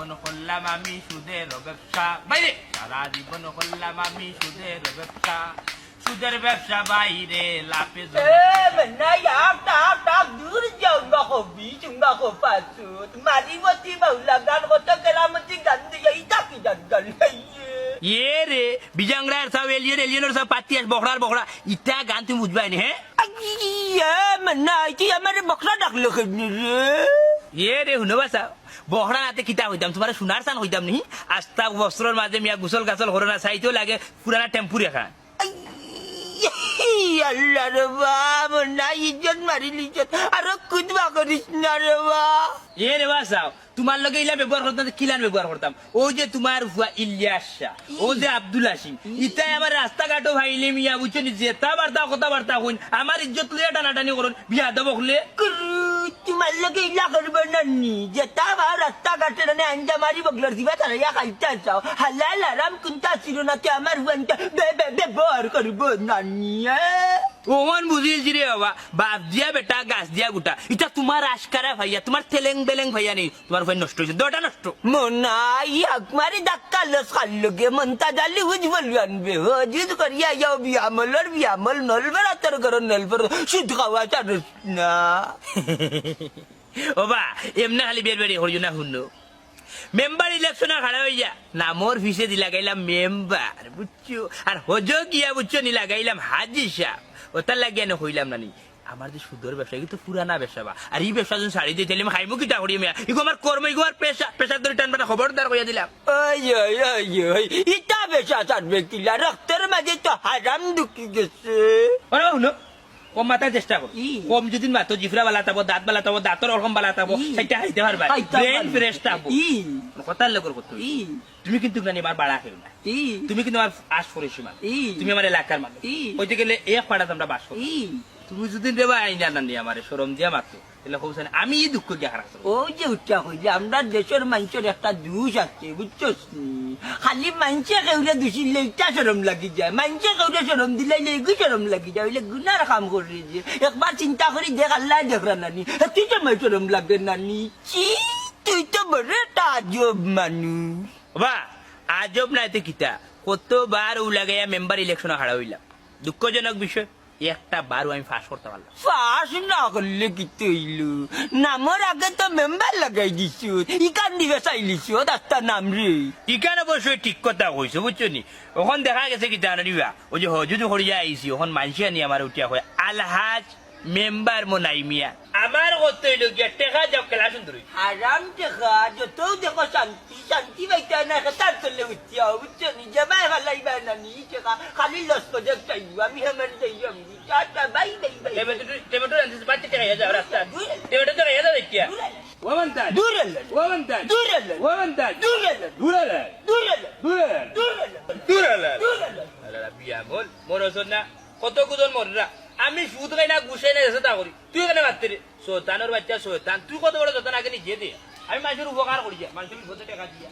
জীবন করলাম আমি সুদের ব্যবসা বাইরে, সারা জীবন করলাম আমি সুদের ব্যবসা, সুদের ব্যবসা বাইরে লাভে Nay ác tác tác dữ dầu mà khổ ví chúng mà khổ phá sửa mà đi qua đi bảo là gan có tất cái làm gì gần thì ấy chắc thì gần hay এ রে বিজাংরার সব এলিয়নের সব পাতিয়াস বখড়ার ইটা গান তুমি বুঝবাই নি হ্যাঁ mà này chứ আমার বকরা ডাক লখে এ রে শুনবা চাও বখড়া নাতে কিতা হইতাম তোমার সোনার চান হইতাম নি আস্তা বস্ত্রর মাঝে মিয়া গুসল গাছল হরো না চাইতেও লাগে পুরানা টেম্পু রেখা আল্লাহ রে বাবা না ইজ্জত মারিলি ইজ্জত আর কুদবা করিস না রে বাবা এ রে বাসাও তোমার লগে ইলা ব্যবহার করতাম কিলান ব্যবহার করতাম ও যে তোমার ফুয়া ইলিয়াস শাহ ও যে আব্দুল হাসিম ইতাই আমার রাস্তাঘাটও ভাইলে মিয়া বুঝছো নি যেতা বার্তা কথা বার্তা হইন আমার ইজ্জত লইয়া টানাটানি করুন বিয়া দেব বকলে তোমার লগে ইলা করবে না নি যে তা রাস্তা ঘাটে না আঞ্জা মারি বগলার দিবা তারা ইয়া খাইতে চাও হালাল আরাম কোনটা ছিল না তে আমার ফুয়ানটা ব্যবহার করবো না নি ওমান বুঝিয়েছি রে বাবা বাপ দিয়া বেটা গাছ দিয়া গুটা এটা তোমার আশকারা ভাইয়া তোমার তেলেং বেলেং ভাইয়া নেই তোমার ভাই নষ্ট হয়েছে দোটা নষ্ট মনাই আকমারি ধাক্কা লস খাল্লগে মনতা জালি উজ্বল আনবে হজিদ করিয়া যাও বিয়ামল নলবার আতর করো নলবার শুদ্ধ খাওয়া চারস না ওবা এমনি খালি বের বেরি হরিও না শুনো মেম্বার ইলেকশনে খাড়া হইয়া নামর ফিসে দি লাগাইলাম মেম্বার বুঝছো আর হজো গিয়া বুঝছো নি লাগাইলাম হাজি সাহ ওটার লাগিয়া নে হইলাম নানি আমার যে সুদর ব্যবসা কিন্তু পুরানা ব্যবসা বা আর এই ব্যবসা যদি ছাড়ি দিয়ে তাহলে খাইমু কিটা করি মেয়া ইগো আমার কর্ম ইগো আর পেশা ধরে টানবা খবরদার কইয়া দিলাম ওই ইটা বেশা চাটবে কিলা রক্তের মাঝে তো হারাম ঢুকি গেছে আরে শুনো কম মাথায় চেষ্টা কর কম যদি মাতো জিফরা বালা তাবো দাঁত বালা তাবো দাঁতর রকম বালা তাবো সেটা খাইতে পারবা ব্রেন ফ্রেশ থাকবো কথার লগর কত তুমি কিন্তু জানি আমার বাড়া খেও না তুমি কিন্তু আমার আশ পরিসীমা তুমি আমার এলাকার মানুষ কইতে গেলে এক পাড়াতে আমরা বাস করি তুমি যদি দেবা আইনা নানি আমার সরম দিয়া মাতো তাহলে হোসেন আমি দুঃখ গিয়া খারাপ ও যে উঠা হইলে আমরা দেশের মানুষের একটা দোষ আছে বুঝছস খালি মানুষে কেউরে দোষিলে ইটা সরম লাগি যায় মানুষে কেউরে সরম দিলে এগু সরম লাগি যায় হইলে গুনার কাম করি যে একবার চিন্তা করি দেখ আল্লাহ দেখরা নানি তুই তো মাই সরম লাগে নানি চি তুই তো বড় একটা আজব মানুষ বা আজব নাইতে কিতা কতবার ও লাগাইয়া মেম্বার ইলেকশনে হারা হইলাম দুঃখজনক বিষয় একটা বারও আমি ফাঁস করতে পারলাম ফাঁস না করলে কি তৈল নামর আগে তো মেম্বার লাগাই দিছু ইকান দিবে চাইলিছু রাস্তার নাম রে ইকান অবশ্যই ঠিক কথা কইছো বুঝছো নি ওখান দেখা গেছে কি জানা দিবা ওই যে হজুদ হরিয়া আইসি ওখান মানুষে নি আমার উঠিয়া হয় আলহাজ মেম্বার মোনাই মিয়া আমার কত হইল গিয়া টেকা যাও খেলা সুন্দর হারাম দেখা যত দেখো শান্তি পাইতে না তার চলে উঠিয়া বুঝছো নি জামাই হালাইবা না নি টেকা খালি লস প্রজেক্ট চাইবো আমি আমার চাইবো আমি tata bye bye bye tomato আনছিস বাচ্চা টেকা যাও রাস্তা টেমেটো টেকা যাও দেখিয়া ওমন্তা দূরেল ওমন্তা দূরেল ওমন্তা দূরেল দূরেল দূরেল দূরেল দূরেল দূরেল দূরেল আলা বিয়া বল মরছন না কত কুজন মররা আমি সুদ খাই না গুছাই না চেষ্টা করি তুই কেন মারতে রে শয়তানের বাচ্চা শয়তান তুই কত বড় যতন আগে নিজে দে আমি মানুষের উপকার করি মানুষের বিপদে টাকা দিয়া